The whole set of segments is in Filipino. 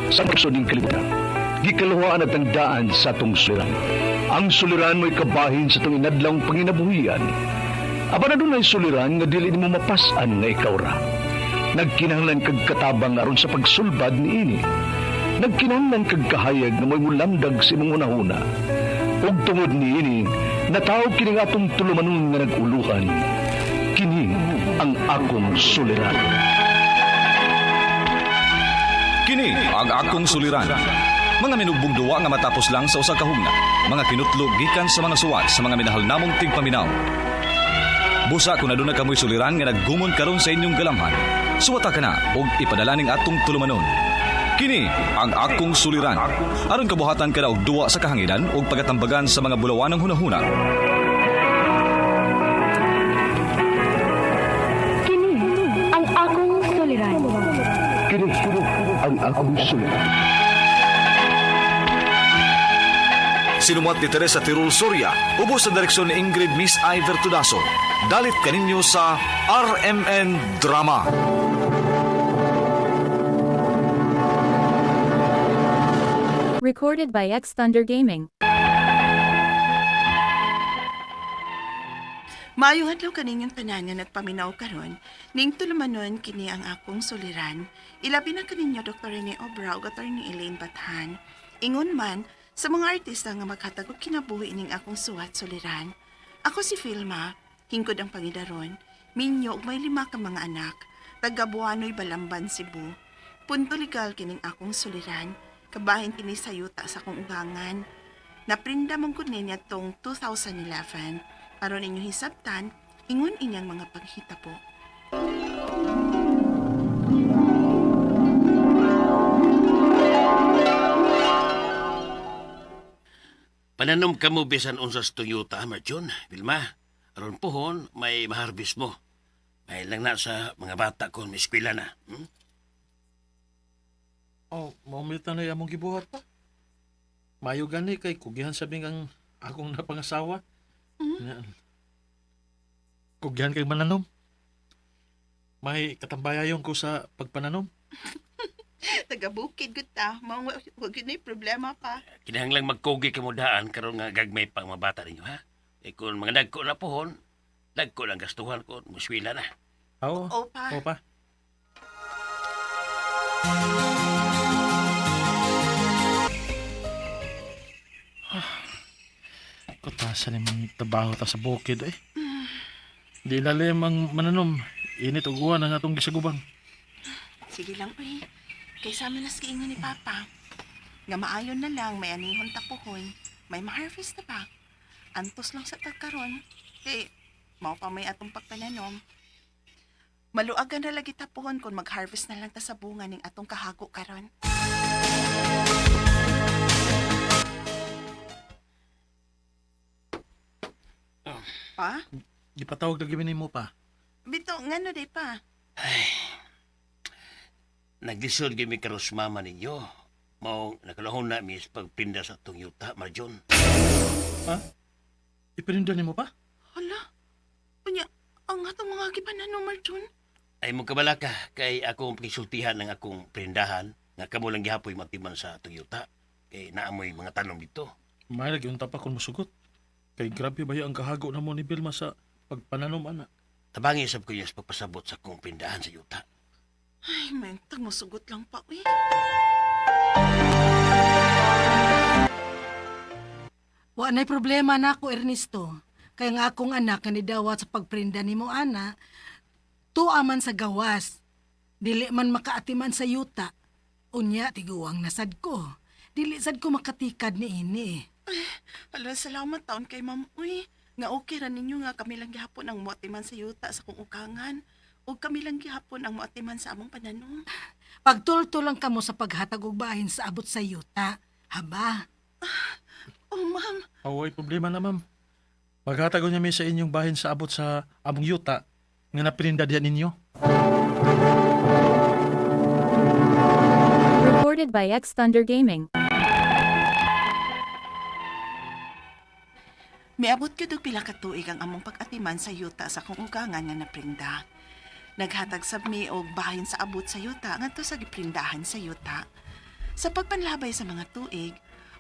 Sa magsuding kalibutan, gikaluhaan at ang daan sa tong suliran. Ang suliran mo'y kabahin sa tong inadlang panginabuhian. Aba na doon ay suliran nga dili mo mapasan nga ikaw ra. Nagkinahanglan kag katabang aron sa pagsulbad ni ini. Nagkinahanglan kag kahayag na mo'y mulamdag sa imong unahuna. Ug tungod ni ini, natawag kini nga atong tulumanon nga naguluhan. Kini ang akong suliran. Kini ang akong suliran. Mga minugbong duwa nga matapos lang sa usa ka hugna. Mga kinutlog gikan sa mga suwat sa mga minahal namong tigpaminaw. Busa kung aduna kamoy suliran nga naggumon karon sa inyong galamhan, suwata ka na og ipadala ning atong tulumanon. Kini ang akong suliran. Aron kabuhatan ka na og duwa sa kahanginan og pagatambagan sa mga bulawanong hunahuna. Kini ang akong suliran. Kini ang akong suliran. Sinumat ni Teresa Tirul Soria, ubos sa direksyon ni Ingrid Miss Iver Tudaso. Dalit kaninyo sa RMN Drama. Recorded by X Thunder Gaming. Maayong adlaw kaninyong tanan nga nagpaminaw karon, ning tulumanon kini ang akong suliran. Ilabi na kaninyo Dr. Rene Obra ug Attorney Elaine Bathan. Ingon man sa mga artista nga maghatag og kinabuhi ning akong suwat suliran. Ako si Filma, hingkod ang pangidaron, minyo ug may 5 ka mga anak, taga Buanoy, Balamban, Cebu. Punto legal kining akong suliran, kabahin kini sa yuta sa akong ugangan. Naprinda man gud niya tong 2011. Aron inyo hisabtan, ingon inyang mga paghita po. Pananom ka mo bisan unsas Toyota, Marjon, Vilma. Aron pohon, may maharbis mo. May lang na sa mga bata ko, may eskwela na. Oh, maumita na among gibuhat pa. Mayo gani kay kugihan sabing ang akong napangasawa. Yan. Kugihan kay mananom. May katambayayon ko sa pagpananom. Taga bukid gud ta, mao wag yun ay problema pa. Kinahanglang magkugi ka mo daan karon nga gagmay pang mga bata ninyo, ha? E kung mga dagko na pohon, dagko lang gastuhan ko, muswila na. Oo. Opa. Opa. Kutasan ni mga trabaho ta sa bukid eh. Di lalim ang mananom. Init og uwan ang atong gisagubang. Sige lang, uy. Kaysa manas kiingon ni Papa. Nga maayon na lang, may anihon tapuhon. May ma-harvest na pa. Antos lang sa tagkaron. Mao pa may atong pagpananom. Maluagan na lagi tapuhon kung mag-harvest na lang ta sa bunga ning atong kahago karon. Pa? Di patawag na gawin mo pa. Bito, ngano day pa? Naglisod gimi karos mama ninyo. Mao nakalahon na mis pagpinda sa atong yuta, Marjon. Ha? Ipirindan mo pa? Hala, unya, ang atong mga gipananom, Marjon. Ay mo kabala ka kay akong pakisultihan ng akong prindahan nga kamo lang gihapoy matiman sa atong yuta. Kay naamoy mga tanong dito. May lagi yung tapak kung masugot. Kay grabe ba ang kahago na mo ni Vilma sa pagpananom, anak? Tabangi sab ko yes pagpasabot sa akong prindahan sa yuta. Ay, mentag masugot lang pa, uy. Wa na'y problema na ako, Ernesto. Kaya nga akong anak nga nidawat sa pagprinda ni mo, ana, tuwa man sa gawas. Dili man makaatiman sa yuta. Unya, tiguang nasad ko. Dili sad ko makatikad ni ini. Hala, salamat taon kay ma'am, uy. Nga okay ra ninyo nga kami lang gihapon ang muatiman sa yuta sa kong ukangan. O kami lang gihapon ang muatiman sa among pananom. Pagtulto lang kamo sa paghatag og bahin sa abot sa yuta. Haba. Oh, ma'am. Away, problema na, ma'am. Maghatago niya may sa inyong bahin sa abot sa among yuta nga napirinda diyan ninyo. Recorded by X Thunder Gaming. Miabot gyud og pila ka tuig ang among pag-atiman sa yuta sa kong ugangan nga naprinda. Naghatag sab mi og bahin sa abot sa yuta ngadto sa giprindahan sa yuta. Sa pagpanlabay sa mga tuig,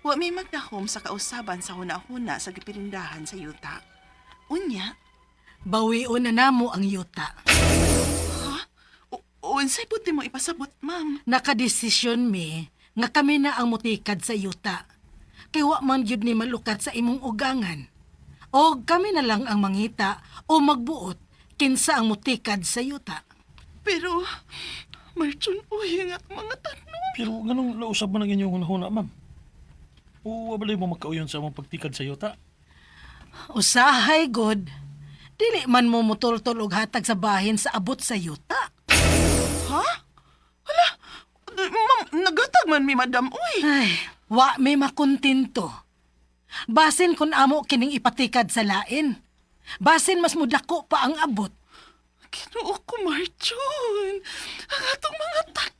wa may magdahom sa kausaban sa huna-huna sa gipirindahan sa yuta. Unya, Bawion na namo ang yuta. unsay buti mo ipasabot, ma'am. Nakadesisyon mi nga kami na ang mutikad sa yuta. Kay wa man gyud ni malukat sa imong ugangan. O kami na lang ang mangita o magbuot kinsa ang mutikad sa yuta. Pero, Marjon, uy, nga mga tanong. Pero ganong lausap man ang inyong hunahuna, ma'am. O wabalay mo magkauyon sa among pagtikad sa yuta? Usahay god. Dili man mo mutultol og hatag sa bahin sa abot sa yuta. Ha? Hala, ma'am, nagatag man mi, madam, uy. Ay, wa may makuntinto. Basin kun amo kining ipatikad sa lain. Basin mas mudako pa ang abot. Kinuo ko, Marjon. Ang atong mga tanong.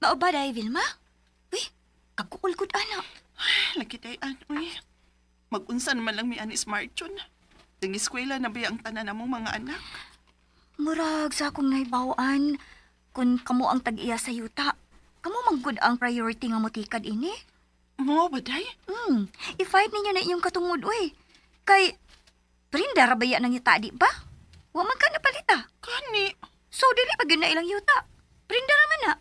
Mao ba day, Vilma? Uy, kagkukulkod anak. Lagi tayo, uy. Mag-unsan man lang mi ani Marjon. Ding eskwela na ba ang tanan namong mga anak? Murag sa akong naibawaan, kung kamo ang tag-iya sa yuta, kamo manggod ang priority nga motikad ini? Mo ba, day? I-fight ninyo na iyong katungod, uy. Kay, prinda rabaya ng yuta, di ba? Wa man ka napalita. Kani. So, dili pa na ilang yuta. Prinda raman na.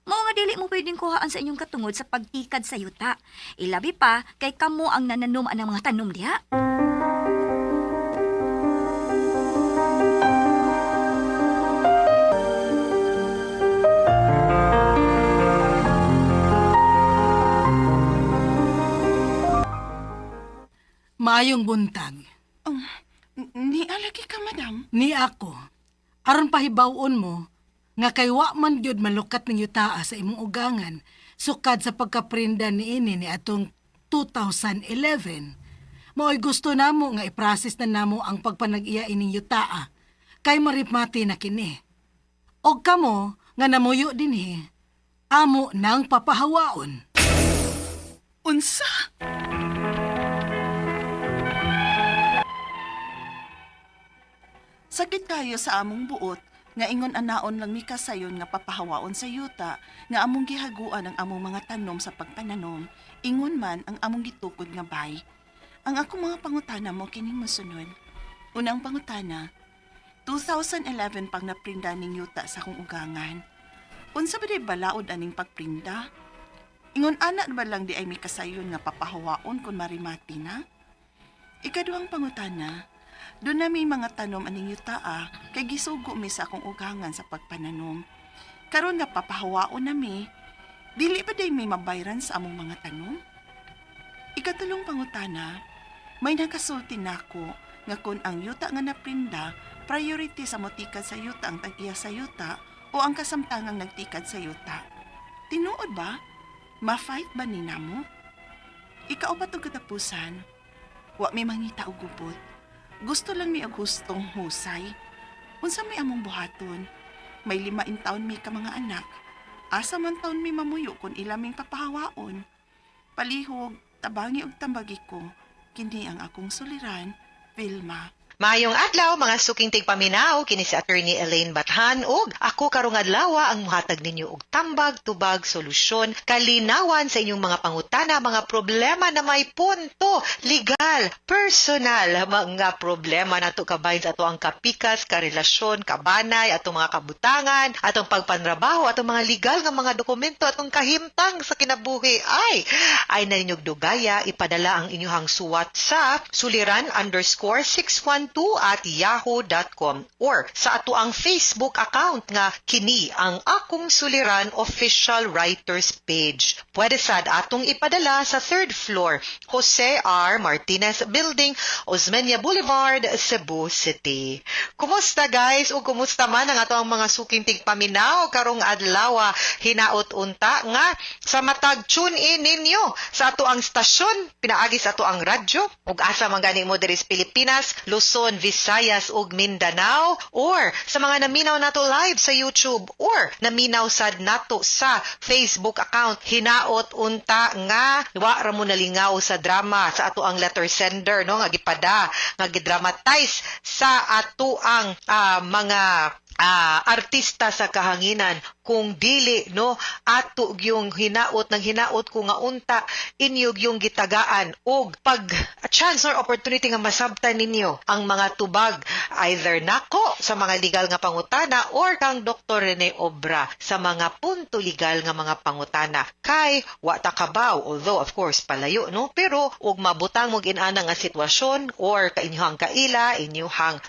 Mao nga dili mo pwedeng kuhaan sa inyong katungod sa pagtikad sa yuta. Ilabi pa, kay kamo ang nananom anang mga tanom diha. Maayong buntag. Ni alagi ka, madam. Ni ako, aron pahibawon mo, nga kay wa man gyud malukat ng yutaa sa imong ugangan, sukad sa pagkaprinda niini ni atong 2011. Mao'y gusto namo nga i-process na namo ang pagpanag-iya ining yutaa, kay maripmati na kini. Og kamo nga namuyo dinhi, amo nang papahawaon. Unsa? Sakit kayo sa among buot, nga ingon anaon lang mi kasayon nga papahawaon sa yuta, nga among gihaguan ang among mga tanom sa pagpananom, ingon man ang among gitukod nga bay. Ang akong mga pangutana mo kining mosunod. Unang pangutana, 2011 pang naprinda ning yuta sa akong ugangan. Unsa ba di balaod aning pagprinda? Ingon ana ba lang di ay mi kasayon nga papahawaon kun marimati na? Ikaduhang pangutana, doon na may mga tanom aning yutaa, kay gisugo mi sa akong ugangan sa pagpananom. Karon nga papahawaon na mi, dili pa day may mabayran sa among mga tanom? Ikatulong pangutana, may nakasulti nako nga kung ang yuta nga naprinda, priority sa motikad sa yuta ang tag-iya sa yuta o ang kasamtangang nagtikad sa yuta. Tinuod ba? Ma-fight ba ni namo? Ikaupat og katapusan, wa may mangita og gubot. Gusto lang mi og hustong husay. Unsa may among buhaton? May 5 taon mi ka mga anak. Asa man taon mi mamuyo kung ilaming papahawaon. Palihog, tabangi og tambagi ko. Kini ang akong suliran, Vilma. Maayong adlaw mga suking tigpaminaw kini si Attorney Elaine Bathan ug ako karong adlaw ang muhatag ninyo og tambag tubag solusyon kalinawan sa inyong mga pangutana mga problema na may punto legal personal mga problema nato kabahin sa ato ang kapikas karelasyon kabanay atong mga kabutangan atong pagpanrabaho atong mga legal nga mga dokumento atong kahimtang sa kinabuhi ay na ninyong dugaya ipadala ang inyong suwat sa suliran_612 at yahoo.com or sa ato ang Facebook account nga kini ang Akong Suliran Official Writers Page. Pwede sad atong ipadala sa 3rd floor, Jose R. Martinez Building, Osmeña Boulevard, Cebu City. Kumusta guys? O kumusta man ang ato ang mga suking tigpaminaw karong adlaw hinaot unta nga sa matag tune in ninyo sa ato ang stasyon pinaagi sa ato ang radyo ug asa man gani mo diri sa Pilipinas, Luzon, Luzon, Visayas ug Mindanao, or sa mga naminaw nato live sa YouTube, or naminaw sad nato sa Facebook account. Hinaot unta nga wa ra mo nalingaw sa drama sa ato ang letter sender, no, nga gipada nga gidramatize sa ato ang mga artista sa kahanginan. Kung dili, no, ato yung hinaot ko nga unta inyog yung gitagaan og pag chance or opportunity nga masabtan ninyo ang mga tubag either nako sa mga legal nga pangutana or kang Dr. Rene Obra sa mga punto legal nga mga pangutana kay wa ta kabaw, although of course palayo, no, pero og mabutang mo ginana nga sitwasyon or kainyuhang kaila, inyuhang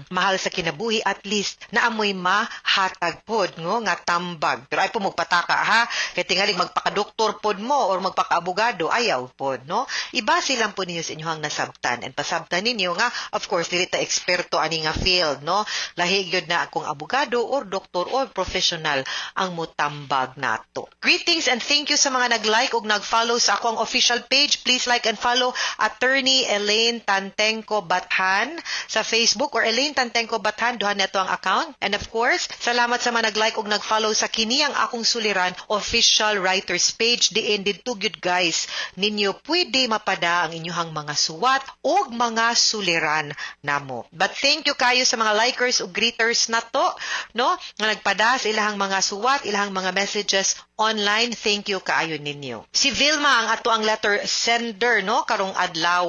mahal sa kinabuhi, at least naamoy mahatag pod nga tambag. Pero ay po magpataka ha, kay tingaling magpakadoktor pod mo or magpakaabogado, ayaw pod, no. Iba silang po ninyo sa inyong nasabtan, and pasabtan ninyo nga of course dili ta eksperto ani nga field, no. Lahi gyud na akong abogado or doktor or professional ang mutambag nato. Greetings and thank you sa mga nag-like ug nag-follow sa akong official page. Please like and follow Attorney Elaine Tantengco Bathan sa Facebook, or Elaine Tantengco Bathan, duha na ito ang account. And of course, salamat sa mga nag-like ug nag-follow sa kini ang akong suliran official writers page. Diin didto gyud guys ninyo pwede mapada ang inyong mga suwat ug mga suliran namo. But thank you kayo sa mga likers ug greeters nato, no, nga nagpada sa ilahang mga suwat, ilahang mga messages online. Thank you kaayo ninyo. Si Vilma ang ato ang letter sender, no, karong adlaw.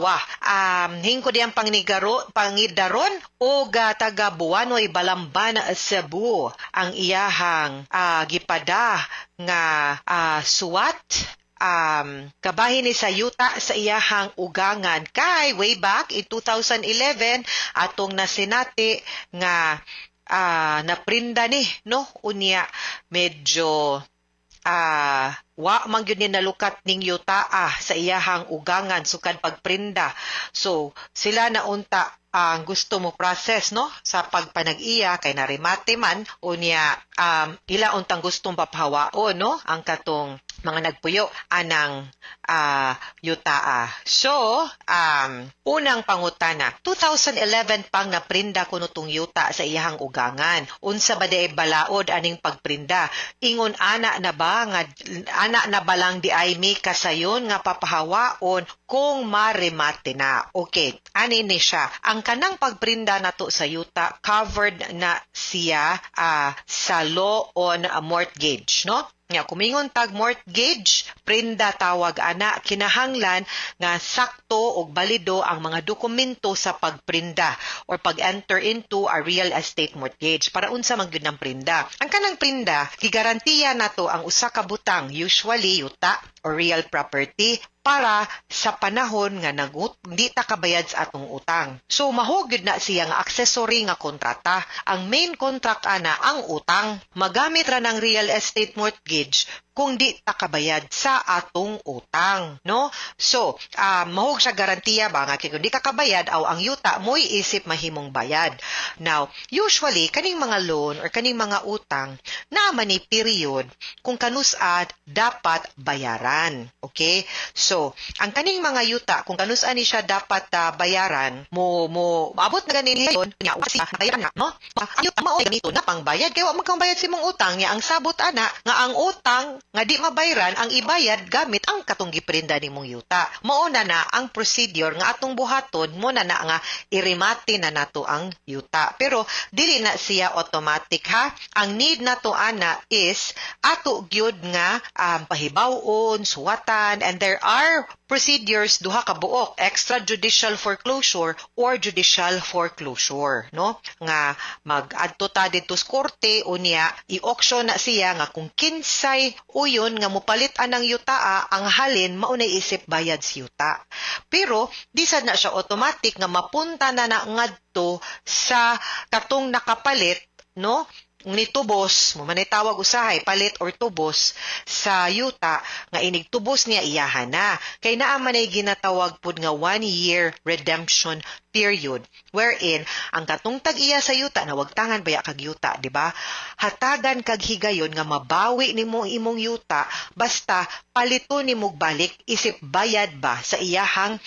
Hingko di ang pangidaron o taga Buanoy, Balamban, Cebu ang iyahang gipada nga suwat. Kabahin ni sa yuta sa iyahang ugangan kay way back in 2011 atong nasinati nga naprinda ni, no, unya medyo wa man gyud ni nalukat ning yuta sa iyahang ugangan sukad pagprinda. So sila na unta ang gusto mo process, no, sa pagpanag-iya kay narimate man unya ila untang gustong papahawaon, no, ang katong mga nagpuyo anang yutaa. So, unang pangutana, 2011 pang naprinda kuno tong yuta sa iyahang ugangan. Unsa ba di balaod aning pagprinda? Ingon ana na ba lang di ay mi kasayon nga papahawaon kung marimate na. Okay, ani ni siya. Ang kanang pagprinda nato sa yuta covered na siya sa law on mortgage, no? Nga kumingon tag mortgage, prinda tawag ana, kinahanglan nga sakto og balido ang mga dokumento sa pagprinda or pag-enter into a real estate mortgage para unsa man gyud ng prinda. Ang kanang prinda, gigarantiya nato ang usa ka butang, usually yuta or real property, para sa panahon nga di ta kabayad sa atong utang. So mahugid na siya nga accessory nga kontrata. Ang main contract ana ang utang. Magamit ra ng real estate mortgage kung di ta kabayad sa atong utang, no? So, mahug siya garantiya ba nga kung di ka kabayad aw ang yuta mo'y isip mahimong bayad. Now, usually kaning mga loan or kaning mga utang naman ni period kung kanus-ad dapat bayaran. Okay? So, ang kaning mga yuta kung kanus-an ni siya dapat bayaran, mo abot na ganin yon nya wasi bayaran na, no? Ang yuta mao ganito na pangbayad kay wa man kang bayad simong utang nya ang sabot ana nga ang utang nga di mabayaran ang ibayad gamit ang katong giprinda nimong yuta. Mao na ang procedure nga atong buhaton mo na nga irimate na nato ang yuta. Pero dili na siya automatic ha. Ang need nato ana is ato gyud nga pahibawon, suwatan, and there are procedures duha ka buok, extrajudicial foreclosure or judicial foreclosure, no? Nga mag-adto ta dito sa korte unya i-auction na siya nga kung kinsay uyon nga mupalit anang yutaa ang halin maunay isip bayad si yuta. Pero di sad na siya automatic nga mapunta na ngadto sa katong nakapalit, no? nitubos mo manay tawag usahay palit or tubos sa yuta nga inig tubos niya iyahan na kay naa man ay ginatawag pud nga 1-year redemption period wherein ang katong tag-iya sa yuta na wagtangan baya kag yuta, di ba? Hatagan kag higayon nga mabawi nimo imong yuta basta palito nimo balik isip bayad ba sa iyahang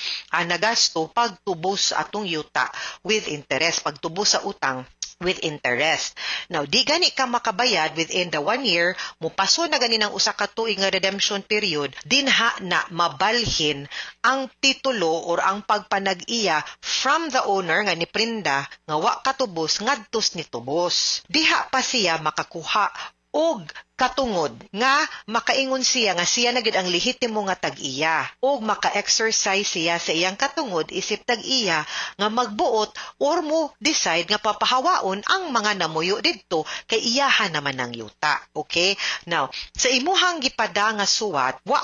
nagasto pagtubos atong yuta with interest, pagtubos sa utang with interest. Now, di gani ka makabayad within the 1 year, mupaso na gani ng usa ka tuig nga redemption period, dinha na mabalhin ang titulo or ang pagpanag-iya from the owner nga ni Prinda nga wa katubos ngadtos ni tubos. Diha pa siya makakuha og katungod nga makaingon siya nga siya na gid ang lehitimo nga tag-iya og maka-exercise siya sa iyang katungod isip tag-iya nga magbuot or mo decide nga papahawaon ang mga namuyo didto kay iyahan naman ng yuta. Okay? Now, sa imuhang gipada nga suwat, wa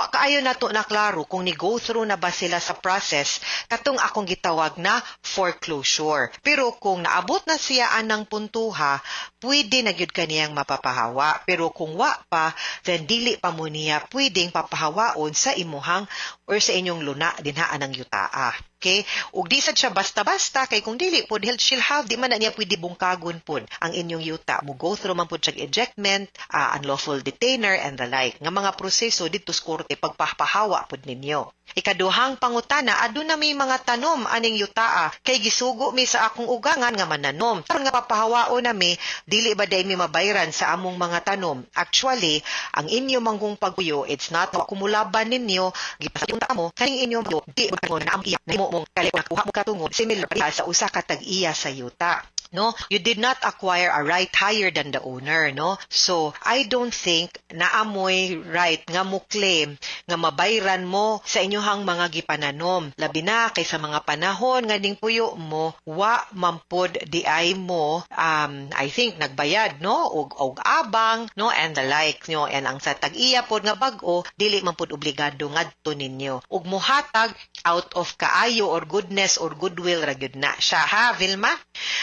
kaayo nato na klaro kung ni-go through na ba sila sa process katong akong gitawag na foreclosure. Pero kung naabot na siya anang puntuha, pwede na gyud kaniyang mapapahawa. Pero kung wa pa, then dili pa mo niya pwedeng papahawaon sa imuhang or sa inyong luna dinhaan ng yutaa. Okay? Ug di sad siya basta-basta kay kung dili pod she'll have di man na niya pwede bungkagon pod ang inyong yuta. Mo go through man pod siya ejectment, unlawful detainer and the like. Nga mga proseso dito sa korte pagpapahawa pod ninyo. Ikaduhang pangutana, aduna may mga tanom aning yutaa kay gisugo mi sa akong ugangan nga mananom. Karon nga papahawaon nami, dili ba day mi mabayran sa among mga tanom? Actually, ang inyo manggong pagpuyo, it's not kumulaban ninyo, gipasayon ta mo kaning inyo pagpuyo, di mo na ampiya na mo mong kalik nakuha mo katungod similar sa usa ka tag-iya sa yuta. No, you did not acquire a right higher than the owner, no? So, I don't think na amoy right nga mo claim nga mabayran mo sa inyohang mga gipananom. Labi na kay sa mga panahon nga ning puyo mo, wa mampod di ay mo, I think nagbayad, no? Og abang, no? And the like, no? And ang sa tag-iya pod nga bag-o, dili man pod obligado ngadto ninyo. Ug mohatag out of kaayo or goodness or goodwill ra gyud na siya, ha, Vilma?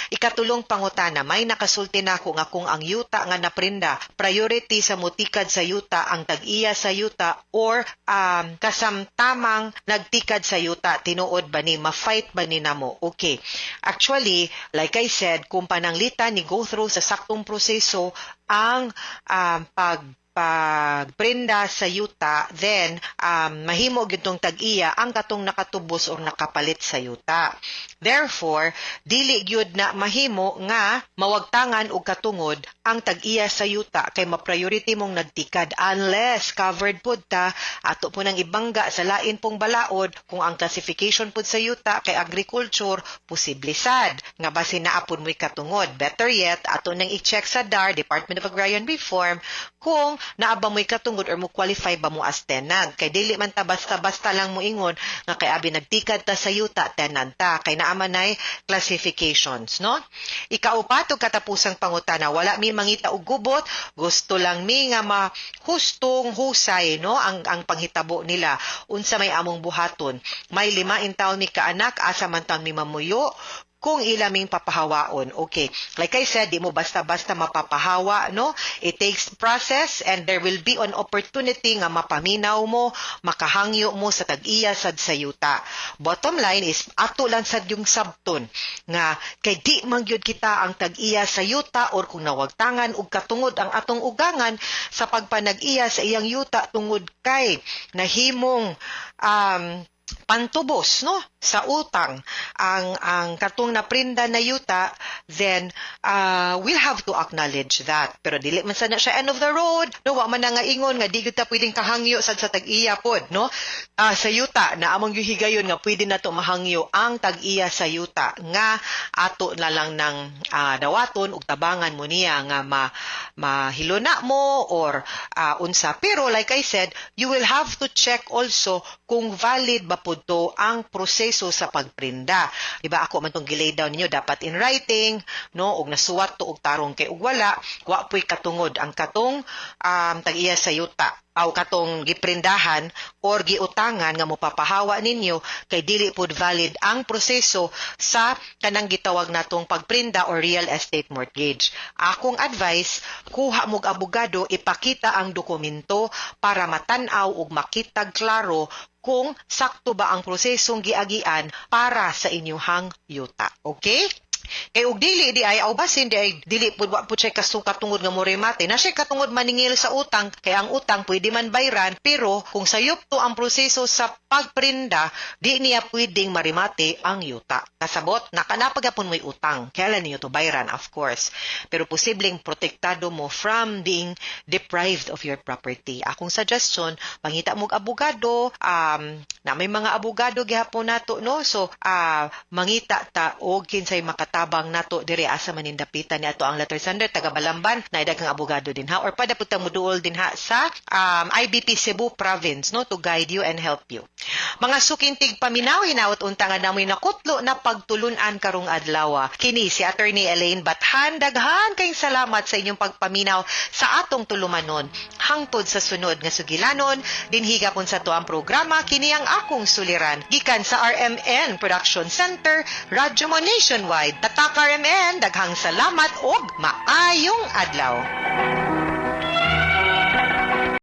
Ikatulong pangutana, may nakasulti nako nga kung ang yuta nga naprinda, priority sa mutikad sa yuta ang tag-iya sa yuta or kasamtamang nagtikad sa yuta, tinuod ba ni, ma-fight ba ni namo? Okay. Actually, like I said, kung pananglitan ni go through sa saktong proseso ang pagprenda sa yuta, then mahimo gitong tag-iya ang katong nakatubos o nakapalit sa yuta. Therefore, dili gyud na mahimo nga mawagtangan og katungod ang tag-iya sa yuta kay ma-priority mong nagtikad unless covered pud ta ato po nang ibangga sa lain pong balaod kung ang classification pud sa yuta kay agriculture posible sad nga basin naa pud mo'y katungod. Better yet, ato nang i-check sa DAR, Department of Agrarian Reform, kung naaba mo'y katungod or mo qualify ba mo as tenant. Kay dili man ta basta-basta lang mo ingon nga kay abi nagtikad ta sa yuta, tenant ta. Kay naamanay classifications, no? Ikaupat og katapusang pangutana, wala mi mangita og gubot, gusto lang mi nga mahustong husay, no? Ang panghitabo nila. Unsa may among buhaton. May 5 taon mi kaanak, asa man taon mi mamuyo, kung ilaming papahawaon. Okay. Like I said, di mo basta-basta mapapahawa, no? It takes process and there will be an opportunity nga mapaminaw mo, makahangyo mo sa tag-iya sad sa yuta. Bottom line is, ato lang sad yung sabton nga kay di mangyud kita ang tag-iya sa yuta or kung nawagtangan og katungod ang atong ugangan sa pagpanag-iya sa iyang yuta tungod kay nahimong pantubos, no, sa utang ang katong naprinda na yuta, then we'll have to acknowledge that. Pero dili man sana siya end of the road, no, wa man nga ingon nga di gyud ta pwedeng kahangyo sad sa tag-iya pod, no, sa yuta na among gihigayon nga pwede na to mahangyo ang tag-iya sa yuta nga ato na lang ng dawaton ug tabangan mo niya nga mahilona mo or unsa. Pero like I said, you will have to check also kung valid ba pod to ang proseso sa pagprinda. Diba ako man tong gilay down ninyo dapat in writing, no, og nasuwat to og tarong kay ug wala, wa po'y katungod ang katong tag-iya sa yuta aw katong giprindahan or giutangan nga mopapahawa ninyo kay dili pud valid ang proseso sa kanang gitawag natong pagprinda or real estate mortgage. Akong advice, kuha mog abogado, ipakita ang dokumento para matan-aw ug makitag klaro kung sakto ba ang prosesong giagian para sa inyuhang yuta. Okay? Kay og dili di ay basin di ay dili pud wa pud siya kasukat tungod nga mo remate na siya katungod maningil sa utang kay ang utang pwede man bayran pero kung sayop to ang proseso sa pagprinda di niya pwedeng marimate ang yuta. Kasabot nakanapagapon mo'y utang kailan niyo to bayran of course pero posibleng protektado mo from being deprived of your property. Akong suggestion pangita mog abogado na may mga abogado gihapon nato no so mangita ta og kinsay makatabang nato diri asa manindapitan ni ato ang letter sender taga Balamban na daghang abogado din ha or pada pud ta moduol din ha sa IBP Cebu province no to guide you and help you. Mga sukintig paminaw hinaut unta nga namoy nakutlo na pagtulunan karong adlaw. Kini si Attorney Elaine Bathan, daghan kayong salamat sa inyong pagpaminaw sa atong tulumanon. Hangtod sa sunod nga sugilanon dinhi gapon sa to ang programa kini ang akong suliran gikan sa RMN Production Center Radyo Mo Nationwide. Tatak RMN, daghang salamat og maayong adlaw.